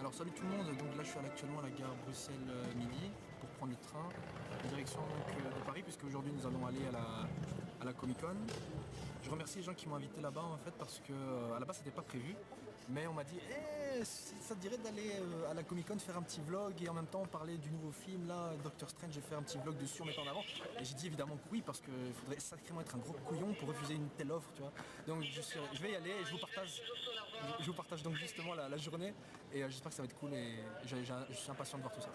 Alors salut tout le monde, donc là je suis actuellement à la gare Bruxelles-Midi pour prendre le train en direction de Paris puisque aujourd'hui nous allons aller à la Comic Con. Je remercie les gens qui m'ont invité là-bas en fait parce que à la base c'était pas prévu, mais on m'a dit ça te dirait d'aller à la Comic Con faire un petit vlog et en même temps parler du nouveau film là, Doctor Strange, j'ai fait un petit vlog dessus en mettant en avant. Et j'ai dit évidemment que oui parce qu'il faudrait sacrément être un gros couillon pour refuser une telle offre, tu vois. Donc je vais y aller et je vous partage donc justement la journée et j'espère que ça va être cool et je suis impatient de voir tout ça.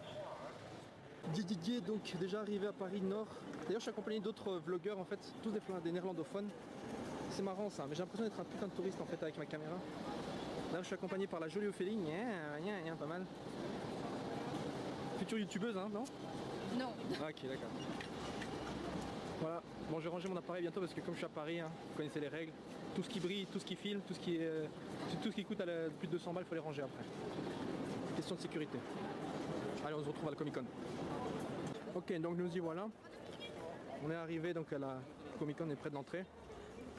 Didier donc déjà arrivé à Paris Nord. D'ailleurs je suis accompagné d'autres vlogueurs en fait, tous des néerlandophones. C'est marrant ça, mais j'ai l'impression d'être un putain de touriste en fait avec ma caméra. Là je suis accompagné par la jolie Ophélie, pas mal. Future youtubeuse hein, non? Non. Ah, ok d'accord. Voilà, bon je vais ranger mon appareil bientôt parce que comme je suis à Paris, hein, vous connaissez les règles. Tout ce qui brille, tout ce qui file, tout ce qui coûte plus de 200 balles, il faut les ranger après. Question de sécurité. Allez on se retrouve à la Comic Con. Ok donc nous y voilà. On est arrivé donc à la Comic Con, on est près de l'entrée.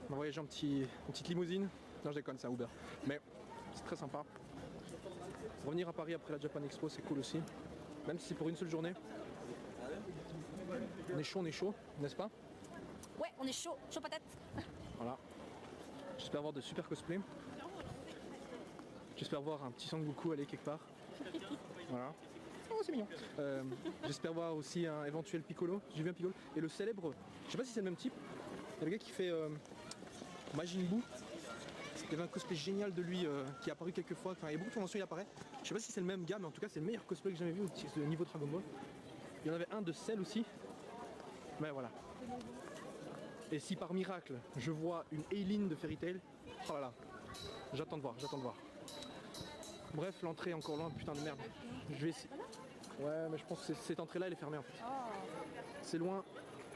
On va voyager en petite limousine. Non je déconne, c'est un Uber. Mais c'est très sympa. Revenir à Paris après la Japan Expo c'est cool aussi. Même si c'est pour une seule journée. On est chaud, n'est-ce pas? Ouais, on est chaud patate. Voilà. J'espère voir de super cosplay. J'espère voir un petit Sangoku aller quelque part. Voilà. Oh c'est mignon. J'espère voir aussi un éventuel Piccolo. J'ai vu un Piccolo. Et le célèbre, je sais pas si c'est le même type. Il y a le gars qui fait Majin Buu. Il y avait un cosplay génial de lui qui est apparu quelques fois. Enfin, il y a beaucoup de conventions, il apparaît. Je sais pas si c'est le même gars, mais en tout cas c'est le meilleur cosplay que j'ai jamais vu au niveau Dragon Ball. Il y en avait un de Cell aussi. Mais voilà. Et si par miracle je vois une Aileen de Fairy Tail, oh là là, j'attends de voir. Bref, l'entrée est encore loin, putain de merde. Je vais essayer. Ouais, mais je pense que cette entrée là elle est fermée en fait. C'est loin.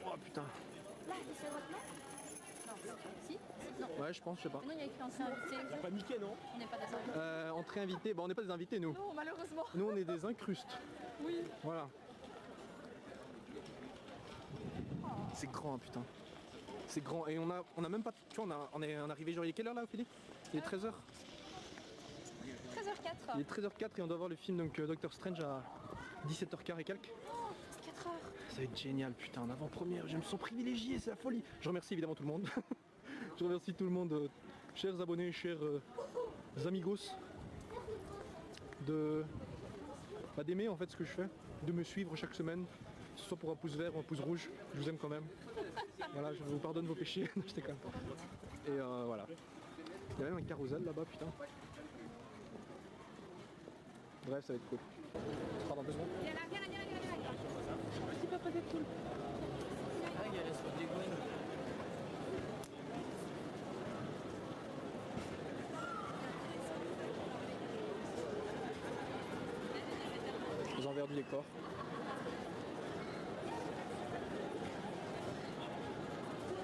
Oh putain. Là, c'est votre nom? Non. Si? Non. Ouais, je pense, je sais pas. Non, il y a écrit entrée invitée. Y'a pas Mickey, non? On n'est pas des Entrée invitée. Bon, on n'est pas des invités, nous. Non, malheureusement. Nous, on est des incrustes. Oui. Voilà. C'est grand, hein, putain. C'est grand. Et on a même pas... Tu vois, on est arrivé genre... Il est quelle heure, là, Ophélie? Il est 13h. 13h04. Il est 13h04 et on doit voir le film, donc, Doctor Strange à 17h15 et quelques. Oh, 4h. Ça va être génial, putain, en avant-première. Je me sens privilégié, c'est la folie. Je remercie évidemment tout le monde. Je remercie tout le monde, chers abonnés, chers amigos, d'aimer en fait ce que je fais, de me suivre chaque semaine, que ce soit pour un pouce vert ou un pouce rouge, je vous aime quand même. Voilà, je vous pardonne vos péchés, je déconne. Et voilà. Il y a même un carrousel là-bas, putain. Bref, ça va être cool. Pardon, 2 secondes. Viens là. Petit papa de tout. Les envers du décor.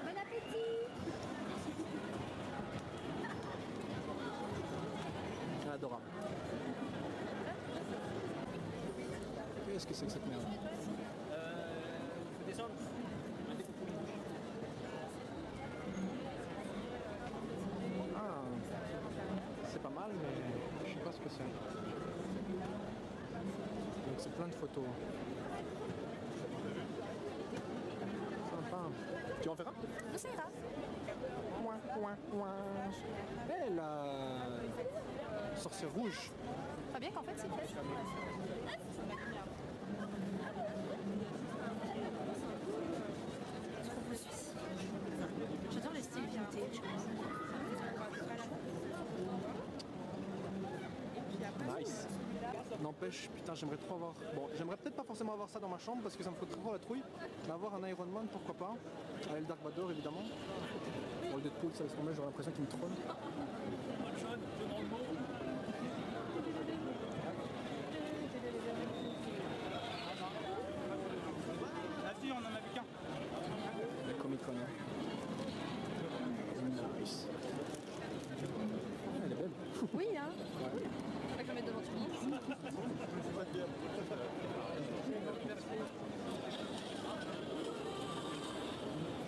Bon appétit. Adorable. Qu'est-ce que c'est que cette merde? Faut descendre. Ah, c'est pas mal, mais je sais pas ce que c'est. Donc c'est plein de photos. Sympa. Tu en fais un? On ça ira. Eh, la sorcière rouge. Pas bien qu'en fait c'est fait. J'adore le style vintage. Nice. N'empêche, putain, j'aimerais trop avoir... Bon, j'aimerais peut-être pas forcément avoir ça dans ma chambre parce que ça me ferait trop la trouille. Mais avoir un Iron Man, pourquoi pas. Avec le Dark Vador, évidemment. Bon, le Deadpool, ça laisse tomber, j'aurais l'impression qu'il me troll. Là-dessus, on en a vu qu'un. La Comic Con. Nice. Elle est belle. Oui, hein. Faut pas que je me mette devant tout le monde. Je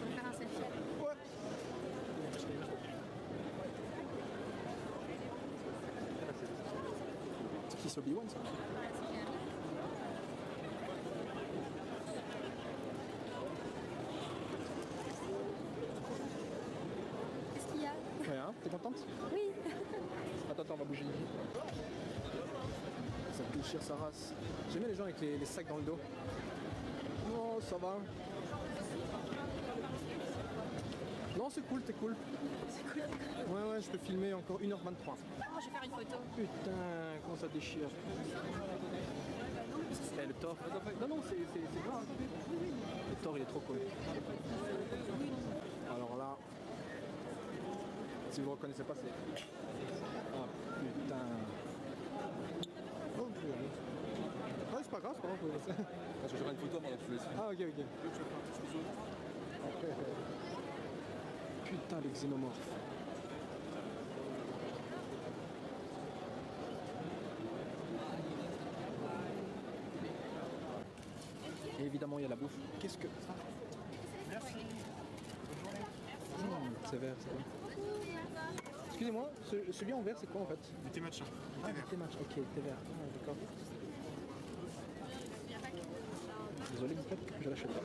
vais faire un selfie. Ouais. Si c'est Obi-Wan ça. Qu'est-ce qu'il y a? Ouais, hein, t'es contente? Oui. Attends, on va bouger. Ça déchire sa race. J'aime bien les gens avec les sacs dans le dos. Oh, ça va. Non, c'est cool, t'es cool. C'est cool. Ouais, je peux filmer encore 1h23. Moi, je vais faire une photo. Putain, comment ça déchire. Eh, le Thor. Non, c'est noir. Le Thor, il est trop cool. Alors là, si vous ne reconnaissez pas, c'est... Ah, putain. Oh, ah, c'est pas grave, c'est pas grave. Parce que j'aurai une photo pendant que tu laisses. Ah, ok. Putain, les xénomorphes. Et évidemment, il y a la bouffe. Qu'est-ce que... c'est vert, c'est quoi? Excusez-moi, celui en vert, c'est quoi en fait? Du thé matcha. Ah, du thé match, ok, thé vert. Ah, d'accord. Désolé, peut-être que je l'achète pas.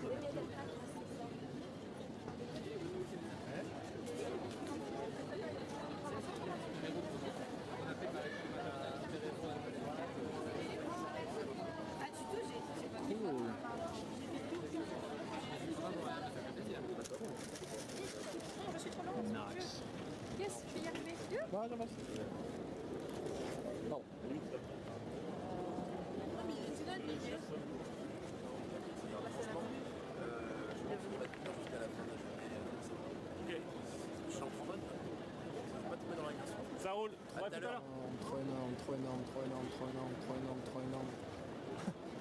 Nice. Yes, je vais y arriver. Ouais, j'avance. Bon. Ça roule. Ouais, tout à l'heure. Trop énorme.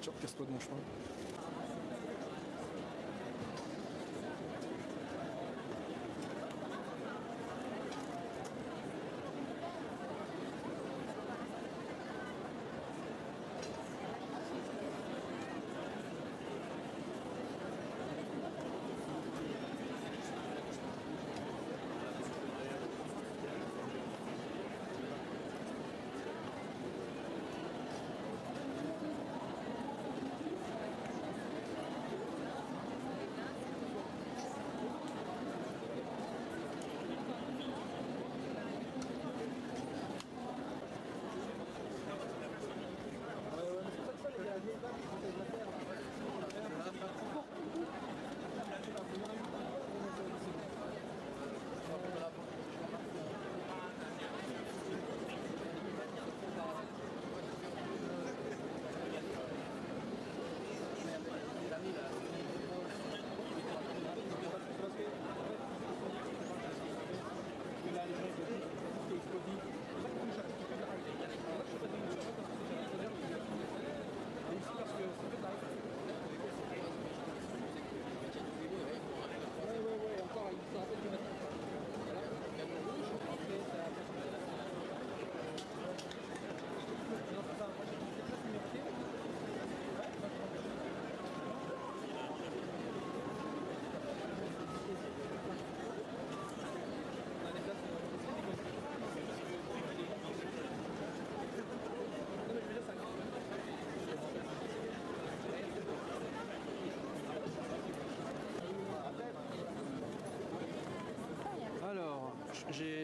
Genre, casse-toi de mon chemin.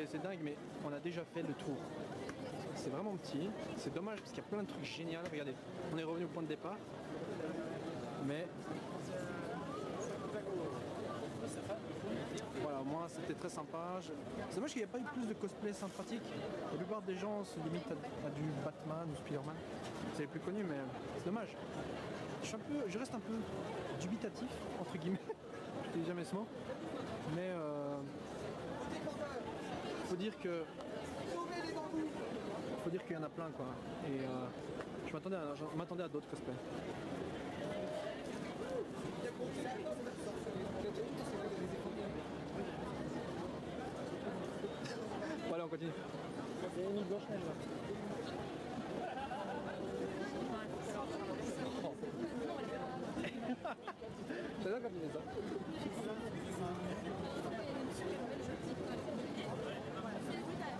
C'est dingue, mais on a déjà fait le tour. C'est vraiment petit, c'est dommage parce qu'il y a plein de trucs géniaux. Regardez, on est revenu au point de départ, mais voilà, moi c'était très sympa. C'est dommage qu'il n'y ait pas eu plus de cosplay sympathique. La plupart des gens se limitent à du Batman ou Spider-Man. C'est les plus connus, mais c'est dommage. Je reste un peu dubitatif, entre guillemets. Je ne dis jamais ce mot, mais faut dire qu'il y en a plein, quoi. Et je m'attendais à d'autres cosplays. Voilà, on continue. Il y a une Blanche-Neige là. J'adore quand il fait ça.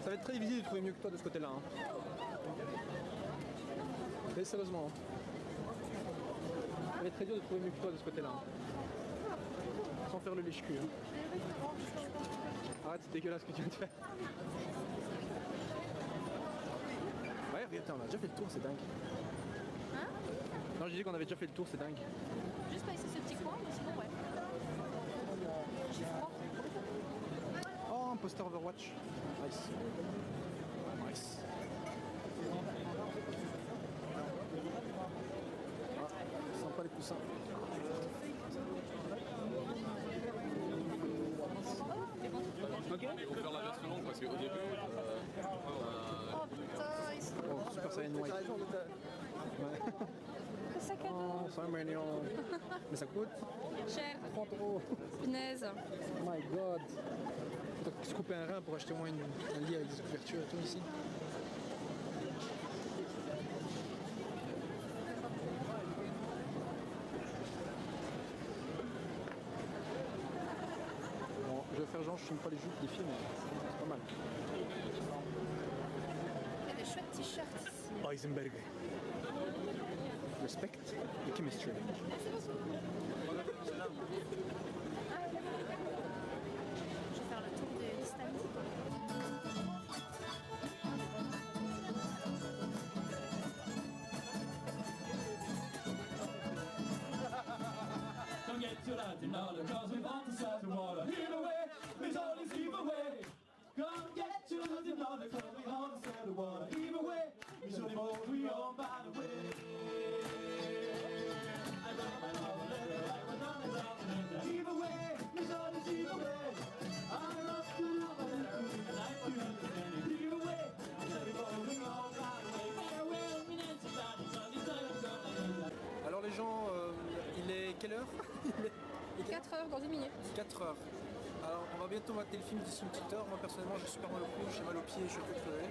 Ça va être très difficile de trouver mieux que toi de ce côté-là. Hein. Mais sérieusement, ça va être très dur de trouver mieux que toi de ce côté-là. Sans faire le lèche-cul. Arrête, c'est dégueulasse ce que tu viens de faire. Ouais, regarde, on a déjà fait le tour, c'est dingue. Hein? Non, j'ai dit qu'on avait déjà fait le tour, c'est dingue. Juste pas ici ce petit coin, mais sinon ouais. J'ai froid. Oh, un poster Overwatch. Nice. Nice. Ah, sympa les coussins. Ok. Il faut faire la version longue parce qu'au début, Oh putain, ils sont Oh, Super Saiyan White. Ouais. le sac à dos. Oh, c'est mignon. Mais ça coûte Cher, 30 €. punaise. Oh my god. Faut se couper un rein pour acheter au moins un lit avec des couvertures et tout ici. Bon, je vais faire genre, je filme pas les jupes des filles, mais c'est pas mal. Il y a des chouettes t-shirts ici. Heisenberg. Respect the chemistry. Je vais faire le tour du stand. Don't get too loud tonight, cause we want to set the water. Either way, there's always either way. Come get too loud tonight, cause we want to set the water. Either way, we should have all we all by the way. I got my love letter, I was on the top of it. Either way, there's always either way. I lost the love of it, and I couldn't understand it. Either way, we should have all we all by the way. Farewell, we need to start, so this time I'm going to Alors les gens, il est quelle heure? Il est 4 heures dans 10 minutes. 4 heures. Alors on va bientôt mater le film d'ici une petite heure. Moi personnellement j'ai super mal au cou, j'ai mal aux pieds, je suis un peu crevé.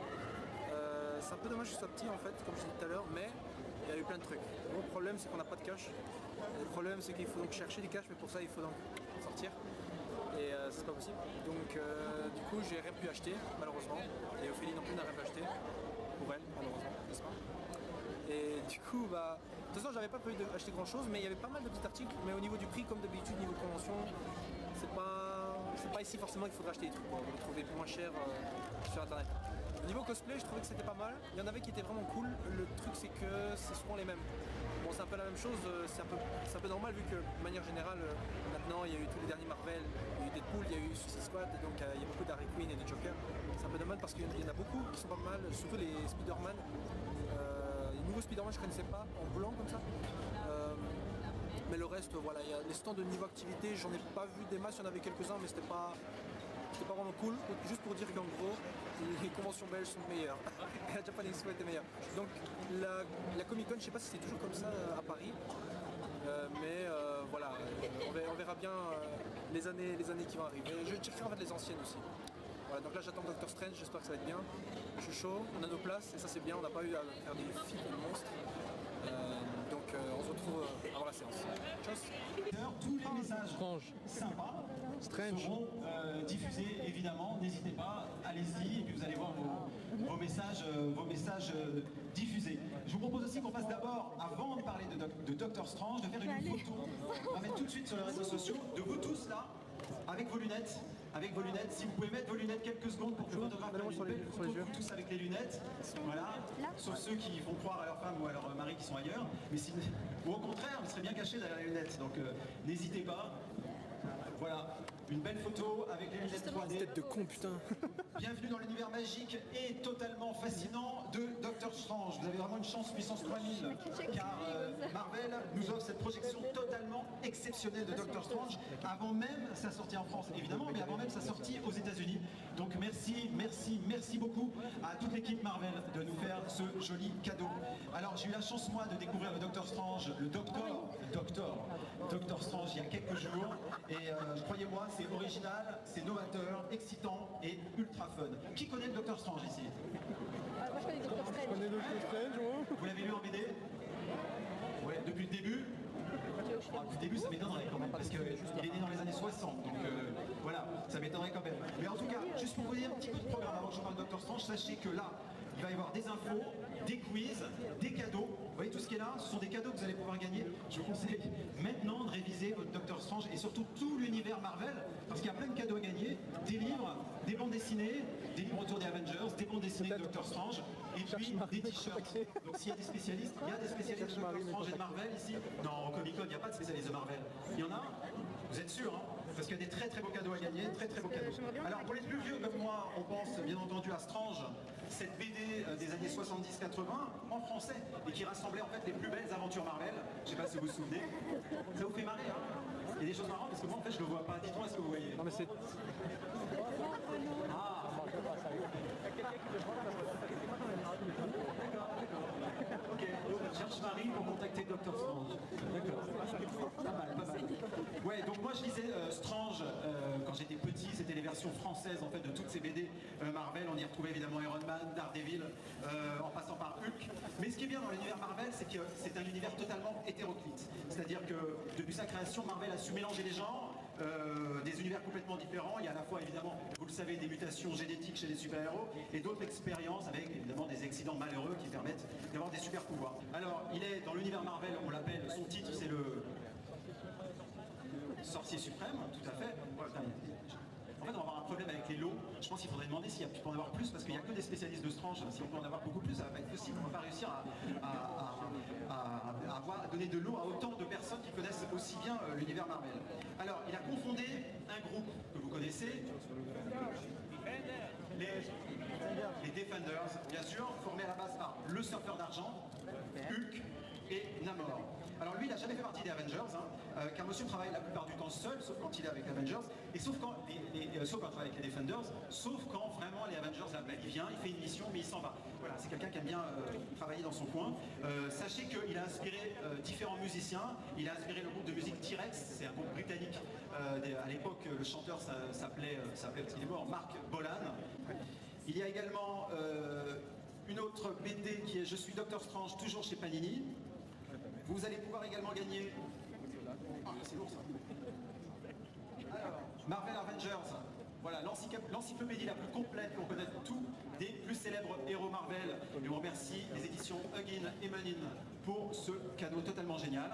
C'est un peu dommage que ce soit petit en fait, comme je disais tout à l'heure, mais il y a eu plein de trucs. Le problème c'est qu'on n'a pas de cash. Et le problème c'est qu'il faut donc chercher des cash, mais pour ça il faut donc sortir. Et c'est pas possible. Donc du coup j'ai rien pu acheter malheureusement. Et Ophélie non plus n'a rien pu acheter. Pour elle malheureusement, n'est-ce pas? Et du coup bah. De toute façon j'avais pas prévu d'acheter grand chose, mais il y avait pas mal de petits articles, mais au niveau du prix comme d'habitude, niveau convention, c'est pas ici forcément qu'il faudra acheter des trucs, vous les trouvez moins cher sur internet. Au niveau cosplay je trouvais que c'était pas mal, il y en avait qui étaient vraiment cool, le truc c'est que c'est souvent les mêmes. Bon c'est un peu la même chose, c'est un peu normal vu que de manière générale maintenant il y a eu tous les derniers Marvel, il y a eu Deadpool, il y a eu Suicide Squad, et donc il y a beaucoup d'Harley Quinn et de Joker. C'est un peu dommage parce qu'il y en a beaucoup qui sont pas mal, surtout les Spider-Man. Les nouveaux Spider-Man je connaissais pas en blanc comme ça. Mais le reste voilà, il y a les stands de niveau activité, j'en ai pas vu des masses, il y en avait quelques-uns mais c'était pas vraiment cool. Juste pour dire qu'en gros les conventions belges sont meilleures. La Japan Expo était meilleure. Donc la Comic Con je sais pas si c'est toujours comme ça à Paris. Mais voilà, on verra bien les années qui vont arriver. Je checkerai en fait les anciennes aussi. Voilà, donc là j'attends Doctor Strange, j'espère que ça va être bien. Je suis chaud, on a nos places et ça c'est bien, on n'a pas eu à faire des films de monstres. Donc on se retrouve avant la séance. Tchuss. Tous les messages Strange. sympas Strange. seront diffusés évidemment, n'hésitez pas, allez-y et puis vous allez voir vos messages diffusés. Je vous propose aussi qu'on passe d'abord, avant de parler de Doctor Strange, de faire une photo. On va mettre tout de suite sur les réseaux sociaux de vous tous là, avec vos lunettes. Si vous pouvez mettre vos lunettes quelques secondes pour que le photographe prenne une belle photo de vous tous avec les lunettes. Voilà. Sauf ceux qui font croire à leur femme ou à leur mari qui sont ailleurs. Ou au contraire, ils seraient bien cachés derrière les lunettes. Donc n'hésitez pas. Voilà. Une belle photo avec les lunettes 3D. Tête de con putain. Bienvenue dans l'univers magique et totalement fascinant de Doctor Strange. Vous avez vraiment une chance puissance 3000 car Marvel nous offre cette projection totalement exceptionnelle de Doctor Strange avant même sa sortie en France évidemment, mais avant même sa sortie aux États-Unis. Donc merci beaucoup à toute l'équipe Marvel de nous faire ce joli cadeau. Alors j'ai eu la chance moi de découvrir le Doctor Strange, le Doctor Strange il y a quelques jours et croyez-moi c'est original, c'est novateur, excitant et ultra fun. Qui connaît le Doctor Strange ici? Moi je connais Doctor Strange. On est Doctor Strange, ouais. Vous l'avez lu en BD? Ouais, depuis le début? Depuis le début ça m'étonnerait quand même parce qu'il est né dans les années 60 donc voilà, ça m'étonnerait quand même. Mais en tout cas, juste pour vous dire un petit peu de programme avant que je parle de Doctor Strange, sachez que là, il va y avoir des infos, des quiz, des cadeaux. Vous voyez tout ce qui est là, ce sont des cadeaux que vous allez pouvoir gagner. Je vous conseille maintenant de réviser votre Doctor Strange et surtout tout l'univers Marvel, parce qu'il y a plein de cadeaux à gagner, des livres, des bandes dessinées, des livres autour des Avengers, des bandes dessinées de Doctor Strange, et puis des t-shirts. Donc s'il y a des spécialistes, il y a des spécialistes de Doctor Strange et de Marvel ici. Non, au Comic Con, il n'y a pas de spécialistes de Marvel. Il y en a? Vous êtes sûr, hein? Parce qu'il y a des très très beaux cadeaux à gagner, très très beaux cadeaux. Alors pour les plus vieux comme moi, on pense bien entendu à Strange, cette BD des années 70-80 en français et qui rassemblait en fait les plus belles aventures Marvel. Je sais pas si vous vous souvenez. Ça vous fait marrer, hein? Il y a des choses marrantes parce que moi en fait je le vois pas. Dites-moi ce que vous voyez. Non mais c'est... Ah. Ok, on cherche Marie pour contacter Dr Strange. D'accord. Pas mal, pas mal. Ouais, donc moi je lisais Strange quand j'étais petit, c'était les versions françaises en fait de toutes ces BD Marvel. On y retrouvait évidemment Iron Man, Daredevil, en passant par Hulk. Mais ce qui est bien dans l'univers Marvel, c'est que c'est un univers totalement hétéroclite. C'est-à-dire que depuis sa création, Marvel a su mélanger les genres. Des univers complètement différents. Il y a à la fois évidemment, vous le savez, des mutations génétiques chez les super-héros et d'autres expériences avec évidemment des accidents malheureux qui permettent d'avoir des super-pouvoirs. Alors, il est dans l'univers Marvel, on l'appelle, son titre c'est le Sorcier Suprême, tout à fait. En fait, on va avoir un problème avec les lots. Je pense qu'il faudrait demander s'il peut en avoir plus, parce qu'il n'y a que des spécialistes de Strange. Si on peut en avoir beaucoup plus, ça va pas être possible. On ne va pas réussir à donner de l'eau à autant de personnes qui connaissent aussi bien l'univers Marvel. Alors, il a confondé un groupe que vous connaissez, les Defenders, bien sûr, formés à la base par le Surfeur d'Argent, Hulk et Namor. Alors lui, il n'a jamais fait partie des Avengers, car monsieur travaille la plupart du temps seul, sauf quand il est avec Avengers, et sauf quand il travaille avec les Defenders, sauf quand vraiment les Avengers l'appellent. Il vient, il fait une mission, mais il s'en va. Voilà, c'est quelqu'un qui aime bien travailler dans son coin. Sachez qu'il a inspiré différents musiciens. Il a inspiré le groupe de musique T-Rex, c'est un groupe britannique. À l'époque, le chanteur s'appelait, parce qu'il est mort, Mark Bolan. Il y a également une autre BD qui est Je suis Doctor Strange, toujours chez Panini. Vous allez pouvoir également gagner... Ah, c'est lourd ça. Alors, Marvel Avengers, voilà, l'encyclopédie la plus complète pour connaître tous des plus célèbres héros Marvel. Et on remercie les éditions Huggin et Munin pour ce cadeau totalement génial.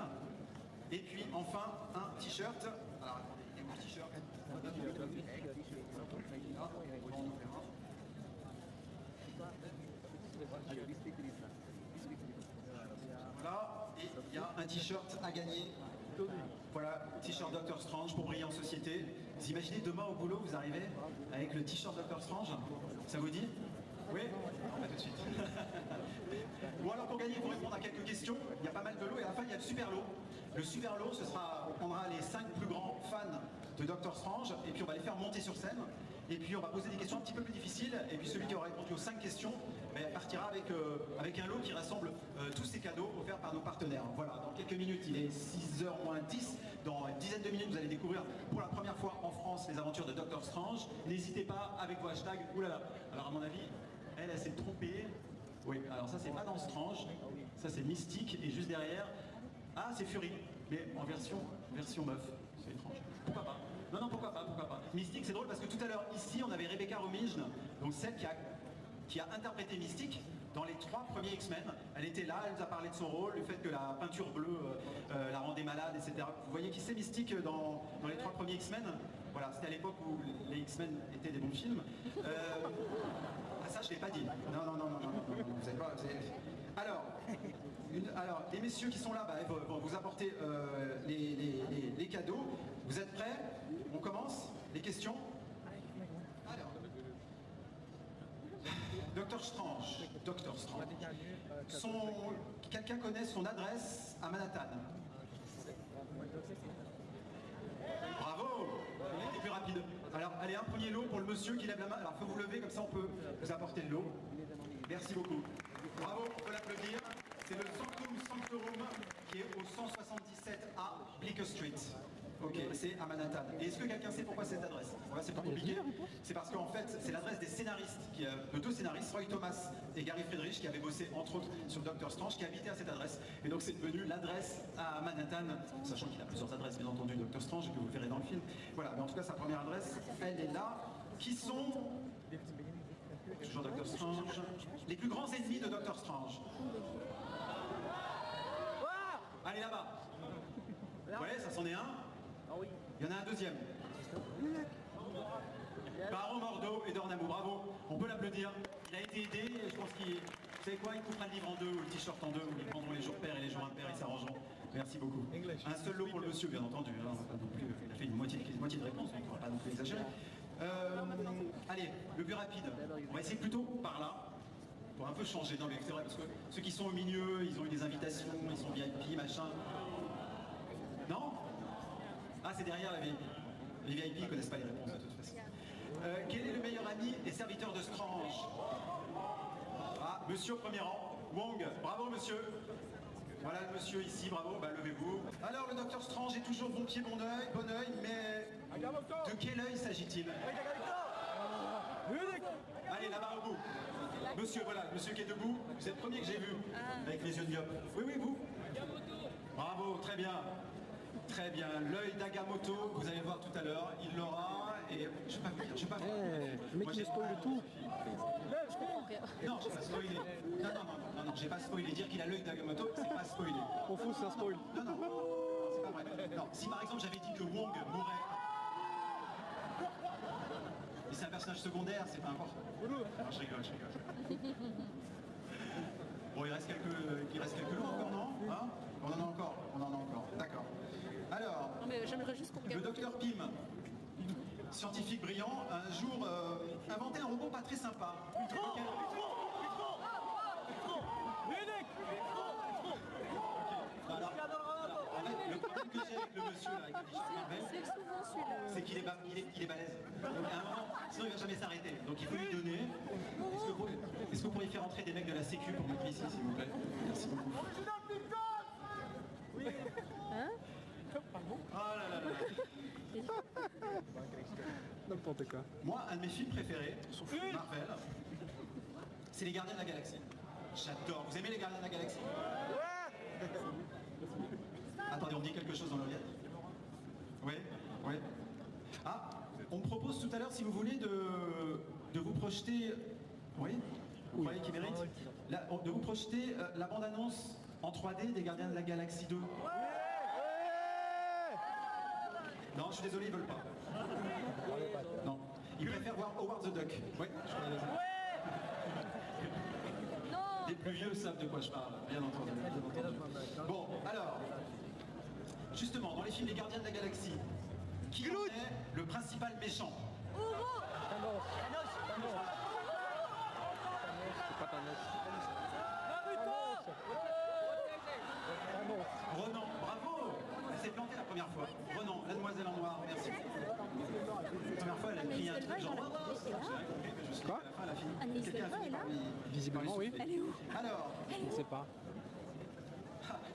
Et puis enfin, un t-shirt. Alors attendez, il y a mon t-shirt. Voilà, et il y a un t-shirt à gagner. Voilà, t-shirt Doctor Strange pour briller en société. Vous imaginez demain au boulot, vous arrivez avec le t-shirt Doctor Strange? Ça vous dit? Oui? On va tout de suite. Bon alors pour gagner, pour répondre à quelques questions, il y a pas mal de lots et à la fin il y a le super lot. Le super lot, ce sera, on prendra les 5 plus grands fans de Doctor Strange et puis on va les faire monter sur scène. Et puis on va poser des questions un petit peu plus difficiles et puis celui qui aura répondu aux 5 questions partira avec un lot qui rassemble tous ces cadeaux offerts par nos partenaires. Voilà, dans quelques minutes, il est 6h moins 10. Dans une dizaine de minutes, vous allez découvrir pour la première fois en France les aventures de Doctor Strange. N'hésitez pas avec vos hashtags. Oulala. Alors à mon avis, elle s'est trompée. Oui, alors ça c'est pas dans Strange, ça c'est Mystique et juste derrière, ah c'est Fury, mais en version meuf. C'est étrange. Pourquoi pas? Non, pourquoi pas. Mystique, c'est drôle parce que tout à l'heure, ici, on avait Rebecca Romijn, donc celle qui a interprété Mystique dans les 3 premiers X-Men. Elle était là, elle nous a parlé de son rôle, du fait que la peinture bleue la rendait malade, etc. Vous voyez qui c'est Mystique dans les 3 premiers X-Men? Voilà, c'était à l'époque où les X-Men étaient des bons films. Ça, je ne l'ai pas dit. Non, vous savez pas... Alors, les messieurs qui sont là vont vous apporter les cadeaux. Vous êtes prêts? On commence? Les questions? Alors, Doctor Strange. Quelqu'un connaît son adresse à Manhattan? Bravo! Il est plus rapide. Alors, allez, un premier lot pour le monsieur qui lève la main. Alors, il faut vous lever, comme ça on peut vous apporter le lot. Merci beaucoup. Bravo, on peut l'applaudir. C'est le Sanctum Sanctorum qui est au 177A Bleecker Street. Ok, c'est à Manhattan. Et est-ce que quelqu'un sait pourquoi cette adresse? Voilà, c'est pas compliqué. C'est parce qu'en fait, c'est l'adresse des scénaristes, de 2 scénaristes, Roy Thomas et Gary Friedrich, qui avaient bossé entre autres sur Doctor Strange, qui habitaient à cette adresse. Et donc c'est devenu l'adresse à Manhattan, sachant qu'il a plusieurs adresses, bien entendu, Doctor Strange, et que vous le verrez dans le film. Voilà, mais en tout cas, sa première adresse, elle est là. Qui sont... Toujours Doctor Doctor Strange. Les plus grands ennemis de Doctor Strange. Allez là-bas. Ouais, ça c'en est un. Il y en a un deuxième. Baron Mordo et Dormammu, bravo. On peut l'applaudir. Il a été aidé, je pense qu'il... Vous savez quoi, il coupera le livre en deux ou le t-shirt en deux, ou ils prendront les jours pairs et les jours impairs, ils s'arrangeront. Merci beaucoup. Un seul lot pour le monsieur, bien entendu. Hein, on va pas non plus, il a fait une moitié de réponse, donc on va pas non plus exagérer. Allez, le plus rapide. On va essayer plutôt par là, pour un peu changer. Non mais c'est vrai, parce que ceux qui sont au milieu, ils ont eu des invitations, ils sont VIP, machin. Non? Ah, c'est derrière la VIP. Les VIP ne connaissent pas les réponses de toute façon. Quel est le meilleur ami et serviteur de Strange? Ah, monsieur au premier rang. Wong, bravo monsieur. Voilà le monsieur ici, bravo, bah levez-vous. Alors le docteur Strange est toujours bon pied, bon oeil, mais de quel œil s'agit-il? Allez, là-bas au bout. Monsieur, voilà, monsieur qui est debout, c'est le premier que j'ai vu, avec les yeux de myope. Oui, oui, vous. Bravo, très bien. Très bien, l'œil d'Agamotto, vous allez le voir tout à l'heure, il l'aura, et je vais pas vous dire, je vais pas vous dire. Le mec il spoil tout. Je comprends rien. Non, j'ai pas spoilé. Non, j'ai pas spoilé. Dire qu'il a l'œil d'Agamotto, c'est pas spoilé. On fout, c'est un spoil. Non, c'est pas vrai. Non, si par exemple j'avais dit que Wong mourrait, et c'est un personnage secondaire, c'est pas important. Non, je rigole. Bon, il reste quelques lots encore, non hein? On en a encore. D'accord. Alors, Non, mais j'aimerais juste qu'on le regarde. docteur Pym, scientifique brillant, a un jour inventé un robot pas très sympa. Alors, en fait, le problème que j'ai avec le monsieur là, avec le t-shirt Marvel, C'est souvent celui-là. c'est qu'il est balèze. Donc à un moment, sinon il va jamais s'arrêter. Donc il faut lui donner. Est-ce que vous pourriez faire entrer des mecs de la sécu pour mettre ici, s'il vous plaît? Merci beaucoup. Hein? Oh là là là. N'importe quoi. Moi, un de mes films préférés, Marvel, c'est Les Gardiens de la Galaxie. J'adore. Vous aimez Les Gardiens de la Galaxie? Attendez, on dit quelque chose dans l'oreillette? Oui. Ah, on me propose tout à l'heure, si vous voulez, de vous projeter... Oui. Vous croyez qu'il mérite de vous projeter la bande-annonce en 3D des Gardiens de la Galaxie 2. Non, je suis désolé, ils veulent pas. Non. Ils préfèrent voir Howard the Duck. Oui, je connais ça. Non. Les plus vieux savent de quoi je parle, bien entendu. Bon, alors, justement, dans les films Les Gardiens de la Galaxie, qui en est le principal méchant? Renan, bravo! Elle s'est plantée la première fois. Renan, la demoiselle en noir, merci. La première fois, elle a crié un truc genre... Quoi? Agnès Delva est là? Visiblement, oui. Elle est où? Alors, Je ne sais pas.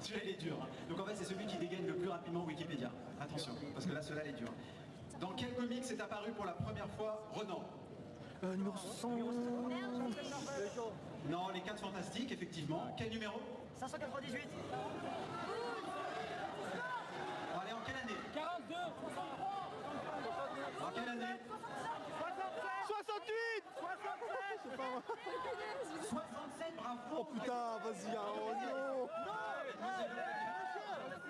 celui-là, il est dur. Hein. Donc en fait, c'est celui qui dégaine le plus rapidement Wikipédia. Attention, parce que là, celui-là, il est dur. Dans quel comics est apparu pour la première fois Renan? Numéro 100. Non, les 4 fantastiques, effectivement. Quel numéro? 598. Allez, en quelle année? 42. En quelle année? 68. 67, bravo! Oh putain, vas-y, oh non.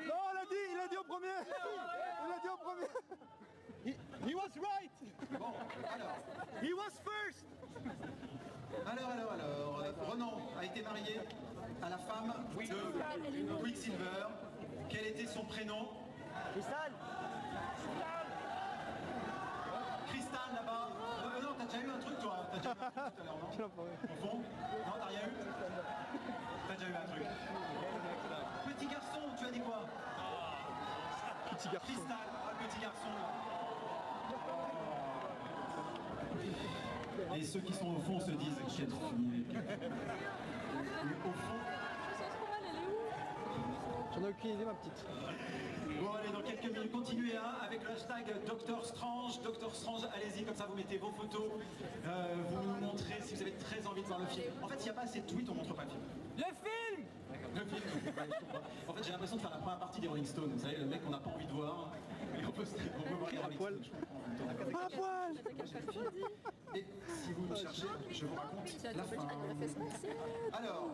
Non, il a dit au premier. Il a dit au premier. He was right. Bon, alors. He was first. Alors, Renan a été marié à la femme de Quicksilver. Quel était son prénom? Cristal. Crystal là-bas. Non, t'as déjà eu un truc toi? T'as déjà eu un truc tout à l'heure, non? Au fond? Non, t'as rien eu? T'as déjà eu un truc. Petit garçon, tu as dit quoi? Petit garçon. Cristal, le petit garçon. Et ceux qui sont au fond se disent quel fini. Mais au fond. Je sens trop mal, elle est où? J'en ai aucune idée, ma petite. Bon allez, dans quelques minutes, continuez hein, avec le hashtag Doctor Strange. Doctor Strange, allez-y, comme ça vous mettez vos photos, vous nous montrez si vous avez très envie de voir le film. En fait, s'il n'y a pas assez de tweets, on montre pas le film. Le film. Le film, en fait, j'ai l'impression de faire la première partie des Rolling Stones. Vous savez, le mec qu'on n'a pas envie de voir. Et on peut voir les Rolling Stones. Pas à poil. Et si vous me cherchez, je vous raconte la fin. Alors,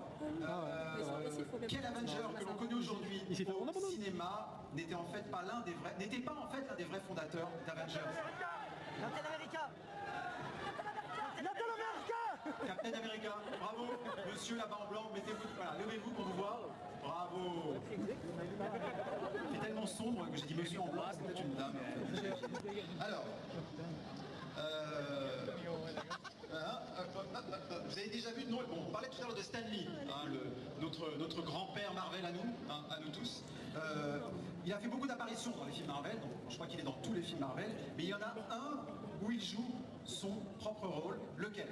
quel Avenger que l'on connaît aujourd'hui Il s'est fait au abandonner. cinéma n'était en fait pas l'un des vrais, n'était pas en fait l'un des vrais fondateurs d'Avengers. Captain America, bravo, monsieur là-bas en blanc, mettez-vous, voilà, levez-vous pour vous voir. Bravo. C'est tellement sombre que j'ai dit monsieur en blanc, c'est peut-être une dame. Alors, vous avez déjà vu, non, bon, on parlait tout à l'heure de Stan Lee, hein, notre grand-père Marvel à nous, hein, à nous tous. Il a fait beaucoup d'apparitions dans les films Marvel, donc je crois qu'il est dans tous les films Marvel, mais il y en a un où il joue son propre rôle, lequel?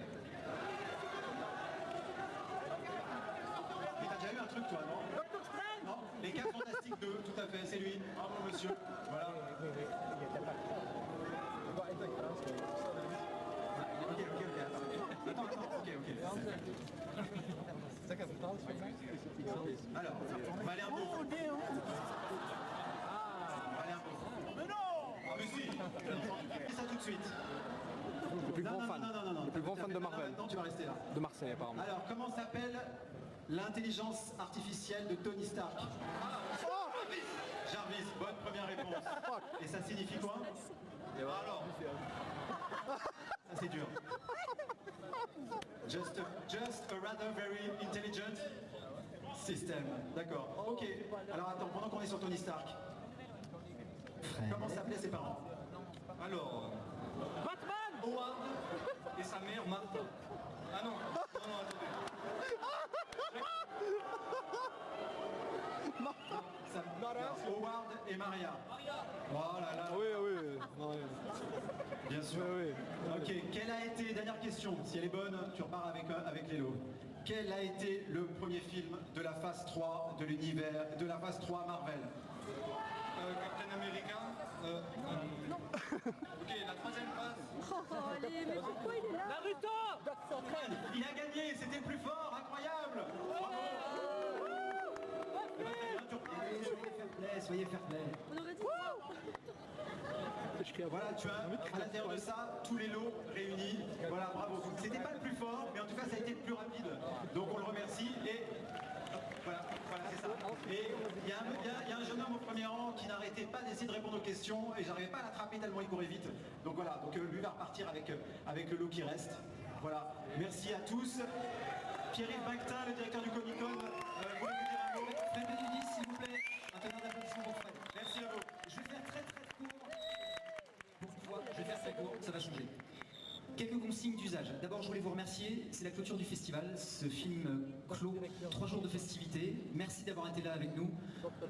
Mais t'as déjà eu un truc toi, non? Non? Les 4 Fantastiques 2, tout à fait, c'est lui. Bravo monsieur. Voilà. Ok, attends, ok. Alors, on va aller un peu. On va aller un peu. Mais non! Ah mais si! Fais ça tout de suite. Le plus grand fan. Non. Le plus grand fan de Marvel. Non, tu vas rester là. De Marseille apparemment. Alors, comment s'appelle l'intelligence artificielle de Tony Stark? Jarvis, bonne première réponse. Et ça signifie quoi? Alors, ça c'est dur. Just a rather very intelligent system. D'accord. Ok. Alors attends, pendant qu'on est sur Tony Stark, comment s'appelaient ses parents? Alors, Batman Howard et sa mère Martha. Ah non, attendez. Howard et Maria. Oh là là. Oui. Bien sûr. Oui. Ok, quelle a été, dernière question, si elle est bonne, tu repars avec les lots. Quel a été le premier film de la phase 3 de l'univers, de la phase 3 Marvel? Captain America. Ok, la troisième phase. Oh, allez, mais pourquoi il est là? Il a gagné, c'était le plus fort, incroyable. Bravo. Soyez fair play. On aurait dit Voilà, tu as à l'intérieur de ça tous les lots réunis. Voilà, bravo. C'était pas le plus fort, mais en tout cas ça a été le plus rapide. Donc on le remercie et voilà, c'est ça. Et il y a un jeune homme au premier rang qui n'arrêtait pas d'essayer de répondre aux questions et j'arrivais pas à l'attraper tellement il courait vite. Donc voilà, donc lui va repartir avec le lot qui reste. Voilà, merci à tous. Pierre-Yves Bactin, le directeur du Comic Con, vous voulez vous dire un mot? Fred Benedis, s'il vous plaît. Un tonnerre d'applaudissements pour Fred. Merci à vous. Je vais faire très court. Pour une fois, je vais faire très court, ça va changer. Quelques consignes d'usage. D'abord, je voulais vous remercier. C'est la clôture du festival. Ce film clôt 3 jours de festivités. Merci d'avoir été là avec nous.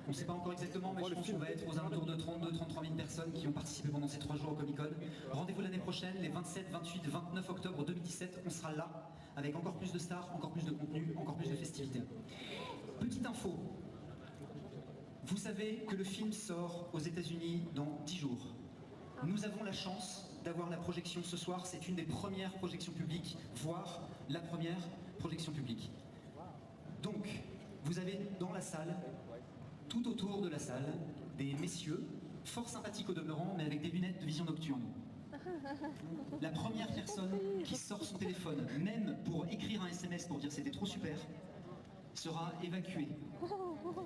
On ne sait pas encore exactement, mais je pense qu'on va être aux alentours de 32-33 000 personnes qui ont participé pendant ces 3 jours au Comic Con. Rendez-vous l'année prochaine, les 27, 28, 29 octobre 2017. On sera là avec encore plus de stars, encore plus de contenu, encore plus de festivités. Petite info. Vous savez que le film sort aux États-Unis dans 10 jours. Nous avons la chance d'avoir la projection ce soir. C'est une des premières projections publiques, voire la première projection publique. Donc, vous avez dans la salle, tout autour de la salle, des messieurs, fort sympathiques au demeurant, mais avec des lunettes de vision nocturne. La première personne qui sort son téléphone, même pour écrire un SMS pour dire c'était trop super, sera évacuée.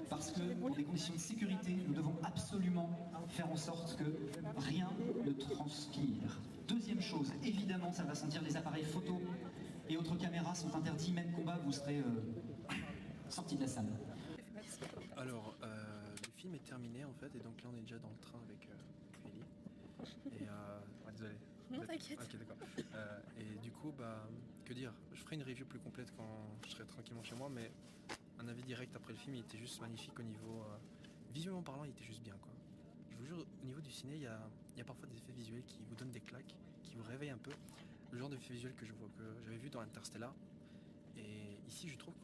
Parce que pour des conditions de sécurité, nous devons absolument faire en sorte que rien ne transpire. Deuxième chose, évidemment, ça va sentir les appareils photo et autres caméras sont interdits, même combat, vous serez sortis de la salle. Alors, le film est terminé en fait, et donc là on est déjà dans le train avec Ellie. Et désolé. Non, t'inquiète. Ok, d'accord. Et du coup, que dire? Je ferai une review plus complète quand je serai tranquillement chez moi, mais un avis direct après le film, il était juste magnifique au niveau... visuellement parlant, il était juste bien, quoi. Je vous jure, au niveau du ciné, il y a parfois des effets visuels qui vous donnent des claques, qui vous réveillent un peu. Le genre d'effet visuel que j'avais vu dans Interstellar. Et ici, je trouve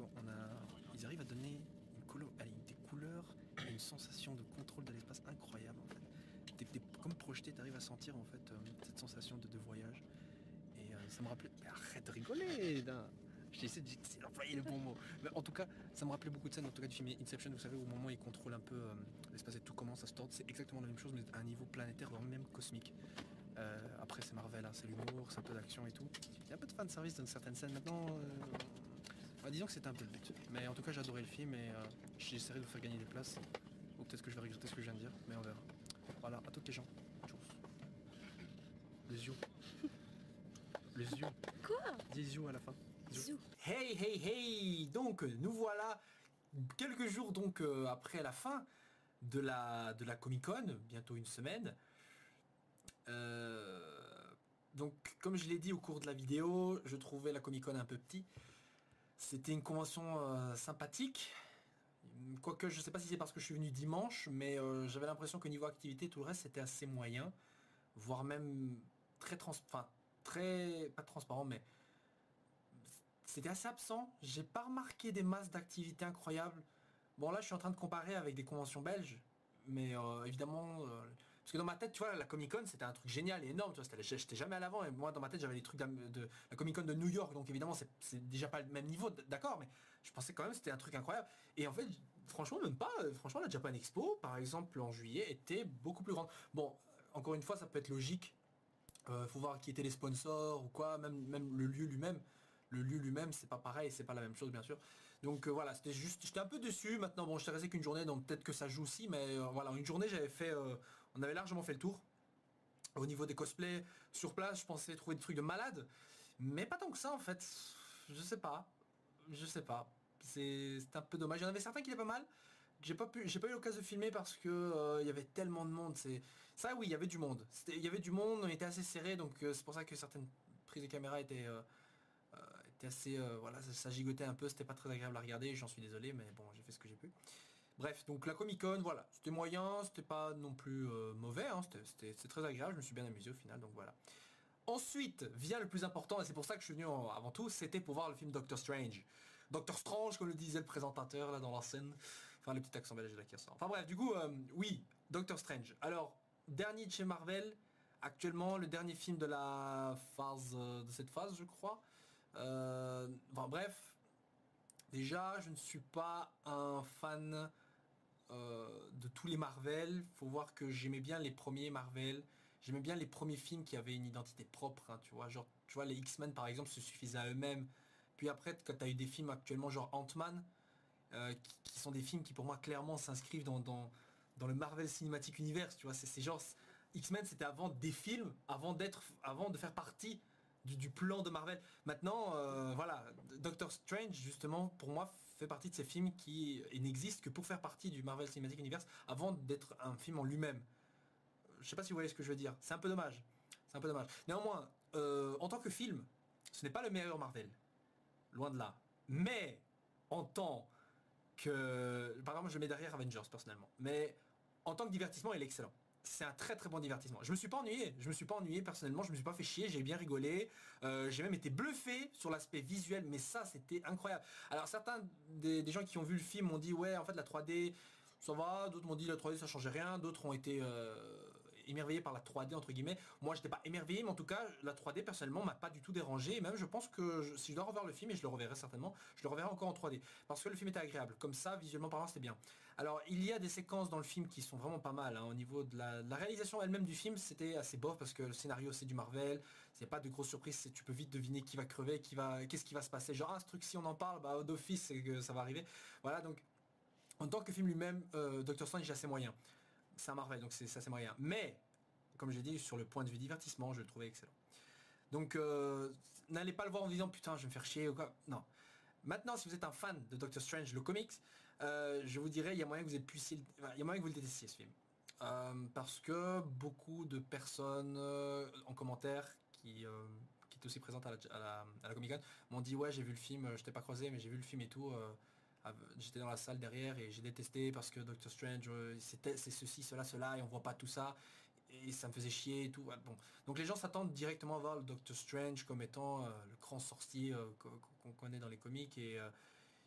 qu'ils arrivent à donner des couleurs et une sensation de contrôle de l'espace incroyable, en fait. T'es comme projeté, t'arrives à sentir en fait cette sensation de voyage. Et ça me rappelait... Mais arrête de rigoler, j'essaie d'employer le bon mot. Mais en tout cas, ça me rappelait beaucoup de scènes, en tout cas du film Inception, vous savez, au moment où il contrôle un peu l'espace et tout commence à se tordre, c'est exactement la même chose, mais à un niveau planétaire, voire même cosmique. Après c'est Marvel, hein, c'est l'humour, c'est un peu d'action et tout. Il y a un peu de fanservice dans certaines scènes maintenant. Disons que c'était un peu le but. Mais en tout cas j'ai adoré le film et j'essaierai de vous faire gagner des places. Ou peut-être que je vais regretter ce que je viens de dire, mais on verra. Voilà, à toutes les gens. Tchuss. Les yeux. Les yeux. Quoi? Des yeux à la fin. Zou. Hey hey hey. Donc nous voilà quelques jours donc après la fin de la Comic Con, bientôt une semaine. Donc comme je l'ai dit au cours de la vidéo, je trouvais la Comic Con un peu petit. C'était une convention sympathique. Quoique je sais pas si c'est parce que je suis venu dimanche, mais j'avais l'impression que niveau activité, tout le reste c'était assez moyen. Voire même très pas transparent, mais c'était assez absent. J'ai pas remarqué des masses d'activités incroyables. Bon là je suis en train de comparer avec des conventions belges, mais évidemment parce que dans ma tête tu vois la Comic Con c'était un truc génial et énorme, tu vois, j'étais jamais à l'avant et moi dans ma tête j'avais des trucs de la Comic Con de New York, donc évidemment c'est déjà pas le même niveau, d'accord, mais je pensais quand même que c'était un truc incroyable et en fait franchement même pas, franchement la Japan Expo par exemple en juillet était beaucoup plus grande. Bon encore une fois ça peut être logique, faut voir qui étaient les sponsors ou quoi, même le lieu lui-même. Le lieu lui-même c'est pas pareil, c'est pas la même chose bien sûr. Donc voilà, c'était juste, j'étais un peu déçu. Maintenant bon, j'étais resté qu'une journée, donc peut-être que ça joue aussi, mais voilà, une journée j'avais fait, on avait largement fait le tour. Au niveau des cosplays sur place, je pensais trouver des trucs de malade, mais pas tant que ça en fait. Je sais pas, c'est un peu dommage. Il y en avait certains qui étaient pas mal. J'ai pas eu l'occasion de filmer parce que il y avait tellement de monde. C'est ça, oui, il y avait du monde. Il y avait du monde, on était assez serré, donc c'est pour ça que certaines prises de caméra étaient assez voilà, ça gigotait un peu, c'était pas très agréable à regarder, j'en suis désolé, mais bon, j'ai fait ce que j'ai pu. Bref, donc la Comic Con, voilà, c'était moyen, c'était pas non plus mauvais, hein, c'était très agréable, je me suis bien amusé au final, donc voilà. Ensuite vient le plus important, et c'est pour ça que je suis venu avant tout, c'était pour voir le film Doctor Strange. Doctor Strange, comme le disait le présentateur là dans la scène, enfin le petit accent belge là qui ressort. Enfin bref, du coup, oui, Doctor Strange. Alors, dernier de chez Marvel, actuellement le dernier film de la phase, de cette phase je crois. Enfin bref, déjà je ne suis pas un fan de tous les Marvel. Faut voir que j'aimais bien les premiers Marvel, j'aimais bien les premiers films qui avaient une identité propre, hein, tu vois, genre tu vois les X-Men par exemple se suffisaient à eux-mêmes. Puis après quand tu as eu des films actuellement genre Ant-Man qui sont des films qui pour moi clairement s'inscrivent dans le Marvel Cinematic Universe, tu vois, c'est genre X-Men c'était avant des films, avant de faire partie du plan de Marvel. Maintenant, voilà, Doctor Strange, justement, pour moi, fait partie de ces films qui n'existent que pour faire partie du Marvel Cinematic Universe avant d'être un film en lui-même. Je sais pas si vous voyez ce que je veux dire. C'est un peu dommage. C'est un peu dommage. Néanmoins, en tant que film, ce n'est pas le meilleur Marvel. Loin de là. Mais, en tant que... Par exemple, je le mets derrière Avengers, personnellement. Mais, en tant que divertissement, il est excellent. C'est un très très bon divertissement. Je me suis pas ennuyé personnellement, je me suis pas fait chier, j'ai bien rigolé, j'ai même été bluffé sur l'aspect visuel, mais ça c'était incroyable. Alors certains des gens qui ont vu le film m'ont dit ouais en fait la 3D ça va, d'autres m'ont dit la 3D ça changeait rien, d'autres ont été émerveillés par la 3D entre guillemets. Moi j'étais pas émerveillé, mais en tout cas la 3D personnellement m'a pas du tout dérangé, et même je pense que si je dois revoir le film, et je le reverrai certainement, je le reverrai encore en 3D, parce que le film était agréable, comme ça visuellement parlant c'était bien. Alors il y a des séquences dans le film qui sont vraiment pas mal, hein, au niveau de la réalisation elle-même du film, c'était assez bof parce que le scénario c'est du Marvel, c'est pas de grosses surprises, tu peux vite deviner qui va crever, qu'est-ce qui va se passer, genre ce truc si on en parle, bah d'office c'est que ça va arriver. Voilà, donc en tant que film lui-même, Doctor Strange est assez moyen. C'est un Marvel, donc c'est assez moyen. Mais, comme j'ai dit, sur le point de vue divertissement, je le trouvais excellent. Donc, n'allez pas le voir en disant putain, je vais me faire chier ou quoi. Non. Maintenant, si vous êtes un fan de Doctor Strange, le comics, je vous dirais, il y a moyen que vous le détestiez ce film. Parce que beaucoup de personnes en commentaire qui est aussi présente à la Comic Con m'ont dit ouais j'ai vu le film, je t'ai pas croisé mais j'ai vu le film et tout. J'étais dans la salle derrière et j'ai détesté parce que Doctor Strange c'est ceci, cela et on voit pas tout ça et ça me faisait chier et tout. Bon. Donc les gens s'attendent directement à voir le Doctor Strange comme étant le grand sorcier qu'on connaît dans les comics et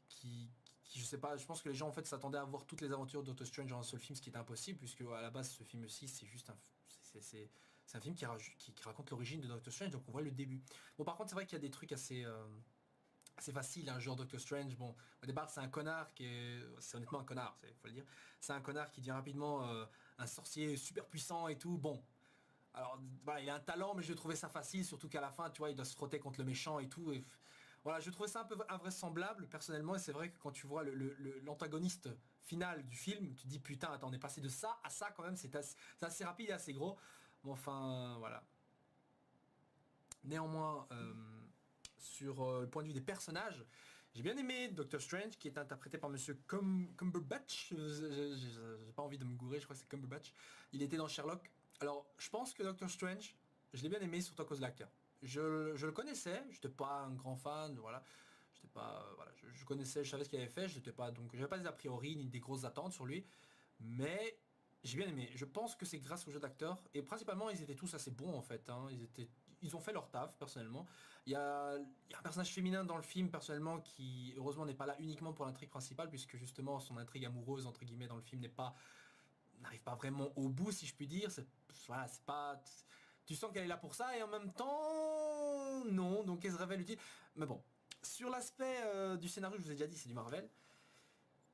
qui je sais pas, je pense que les gens en fait s'attendaient à voir toutes les aventures de Doctor Strange dans un seul film, ce qui est impossible puisque à la base ce film ci c'est juste c'est un film qui raconte l'origine de Doctor Strange, donc on voit le début. Bon par contre c'est vrai qu'il y a des trucs assez facile, un genre Doctor Strange. Bon, au départ, c'est un connard c'est honnêtement un connard, faut le dire. C'est un connard qui devient rapidement un sorcier super puissant et tout. Bon, Alors voilà, il a un talent, mais je trouvais ça facile, surtout qu'à la fin, tu vois, il doit se frotter contre le méchant et tout. Voilà, je trouvais ça un peu invraisemblable personnellement, et c'est vrai que quand tu vois l'antagoniste final du film, tu te dis putain, attends, on est passé de ça à ça quand même, c'est assez rapide et assez gros. Bon, enfin, voilà. Néanmoins, sur le point de vue des personnages, j'ai bien aimé Doctor Strange, qui est interprété par Monsieur Cumberbatch. J'ai pas envie de me gourer, je crois que c'est Cumberbatch. Il était dans Sherlock. Alors, je pense que Doctor Strange, je l'ai bien aimé surtout à cause de l'acteur. Je le connaissais, je n'étais pas un grand fan, voilà. J'étais pas, voilà, je connaissais, je savais ce qu'il avait fait, je n'étais pas, donc j'avais pas des a priori ni des grosses attentes sur lui, mais j'ai bien aimé. Je pense que c'est grâce au jeu d'acteur, et principalement ils étaient tous assez bons en fait. Hein. Ils ont fait leur taf personnellement. Il y a un personnage féminin dans le film personnellement qui heureusement n'est pas là uniquement pour l'intrigue principale, puisque justement son intrigue amoureuse entre guillemets dans le film n'arrive pas vraiment au bout, si je puis dire. Voilà, c'est pas... Tu sens qu'elle est là pour ça, et en même temps, non, donc elle se révèle utile. Mais bon, sur l'aspect du scénario, je vous ai déjà dit, c'est du Marvel.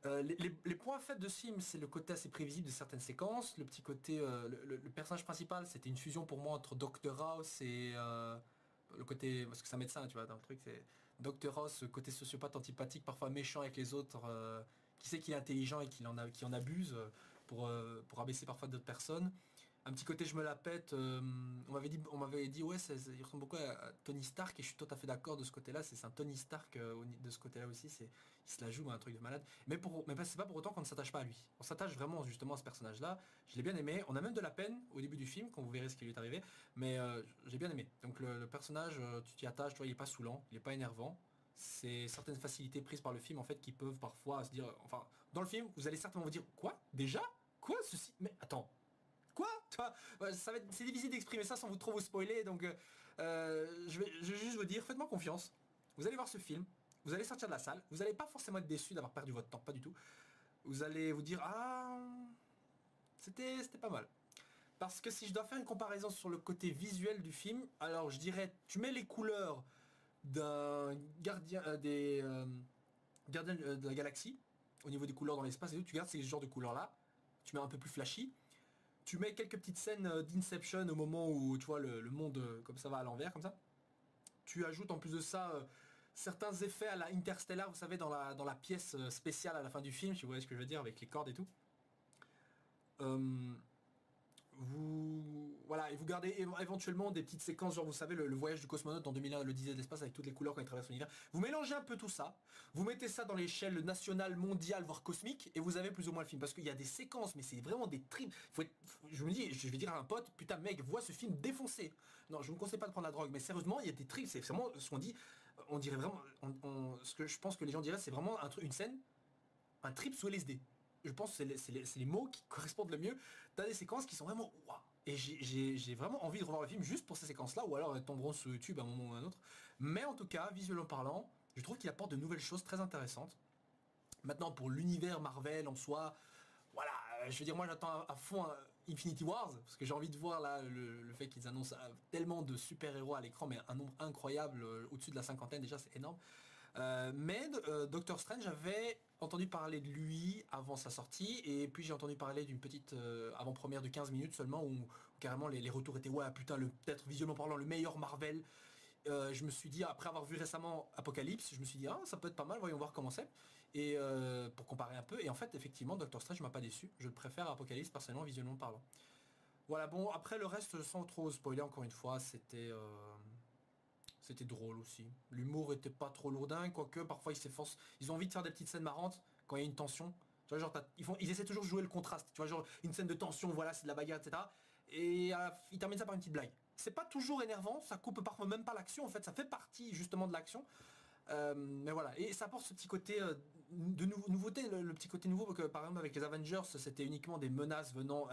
Les points faibles de ce film, c'est le côté assez prévisible de certaines séquences. Le petit côté, le personnage principal, c'était une fusion pour moi entre Dr House et le côté, parce que c'est un médecin, tu vois, dans le truc, c'est Dr House, côté sociopathe antipathique, parfois méchant avec les autres, qui sait qu'il est intelligent et qui en abuse pour abaisser parfois d'autres personnes. Un petit côté je me la pète, on m'avait dit ouais, il ressemble beaucoup à Tony Stark, et je suis tout à fait d'accord de ce côté-là. C'est un Tony Stark de ce côté-là aussi, il se la joue, un truc de malade. Mais c'est pas pour autant qu'on ne s'attache pas à lui. On s'attache vraiment justement à ce personnage-là. Je l'ai bien aimé. On a même de la peine au début du film quand vous verrez ce qui lui est arrivé, mais j'ai bien aimé. Donc le personnage, tu t'y attaches, tu vois, il est pas saoulant, il est pas énervant. C'est certaines facilités prises par le film en fait qui peuvent parfois se dire, enfin dans le film vous allez certainement vous dire quoi déjà, quoi ceci, mais attends. Quoi, c'est difficile d'exprimer ça sans trop vous spoiler, donc je vais juste vous dire, faites-moi confiance. Vous allez voir ce film, vous allez sortir de la salle, vous n'allez pas forcément être déçu d'avoir perdu votre temps, pas du tout. Vous allez vous dire, ah, c'était pas mal. Parce que si je dois faire une comparaison sur le côté visuel du film, alors je dirais, tu mets les couleurs d'un gardien gardien de la galaxie, au niveau des couleurs dans l'espace et tout, tu gardes ces genres de couleurs là, tu mets un peu plus flashy. Tu mets quelques petites scènes d'Inception au moment où tu vois le monde comme ça va à l'envers, comme ça. Tu ajoutes en plus de ça certains effets à la Interstellar, vous savez, dans la pièce spéciale à la fin du film, si vous voyez ce que je veux dire, avec les cordes et tout. Voilà, et vous gardez éventuellement des petites séquences, genre vous savez le voyage du cosmonaute dans 2001, le disait de l'espace avec toutes les couleurs quand il traverse l'univers. Vous mélangez un peu tout ça, vous mettez ça dans l'échelle nationale, mondiale, voire cosmique, et vous avez plus ou moins le film. Parce qu'il y a des séquences, mais c'est vraiment des trips. Je me dis, je vais dire à un pote, putain mec, vois ce film défoncé. Non, je ne me conseille pas de prendre la drogue, mais sérieusement, il y a des trips, c'est vraiment ce qu'on dit, on dirait vraiment, ce que je pense que les gens diraient, c'est vraiment une scène, un trip sous LSD. Je pense que c'est les mots qui correspondent le mieux. T'as des séquences qui sont vraiment waouh. Et j'ai vraiment envie de revoir le film juste pour ces séquences-là, ou alors elles tomberont sur YouTube à un moment ou à un autre. Mais en tout cas, visuellement parlant, je trouve qu'il apporte de nouvelles choses très intéressantes. Maintenant, pour l'univers Marvel en soi, voilà, je veux dire, moi j'attends à fond Infinity Wars, parce que j'ai envie de voir là le fait qu'ils annoncent tellement de super-héros à l'écran, mais un nombre incroyable, au-dessus de la cinquantaine déjà, c'est énorme. Mais Doctor Strange, j'avais entendu parler de lui avant sa sortie, et puis j'ai entendu parler d'une petite avant-première de 15 minutes seulement où carrément les retours étaient ouais putain, peut-être visuellement parlant le meilleur Marvel. Je me suis dit, après avoir vu récemment Apocalypse, je me suis dit ah, ça peut être pas mal, voyons voir comment c'est, et pour comparer un peu, et en fait effectivement Doctor Strange m'a pas déçu, je le préfère à Apocalypse personnellement visuellement parlant. Voilà, bon, après le reste sans trop spoiler, encore une fois, c'était drôle aussi. L'humour était pas trop lourdin, quoique parfois ils s'efforcent. Ils ont envie de faire des petites scènes marrantes quand il y a une tension. Tu vois, genre ils essaient toujours de jouer le contraste. Tu vois, genre une scène de tension, voilà, c'est de la bagarre, etc. Et ils terminent ça par une petite blague. C'est pas toujours énervant, ça coupe parfois même pas l'action, en fait, ça fait partie justement de l'action. Mais voilà, et ça apporte ce petit côté de nouveauté, le petit côté nouveau, que par exemple avec les Avengers, c'était uniquement des menaces venant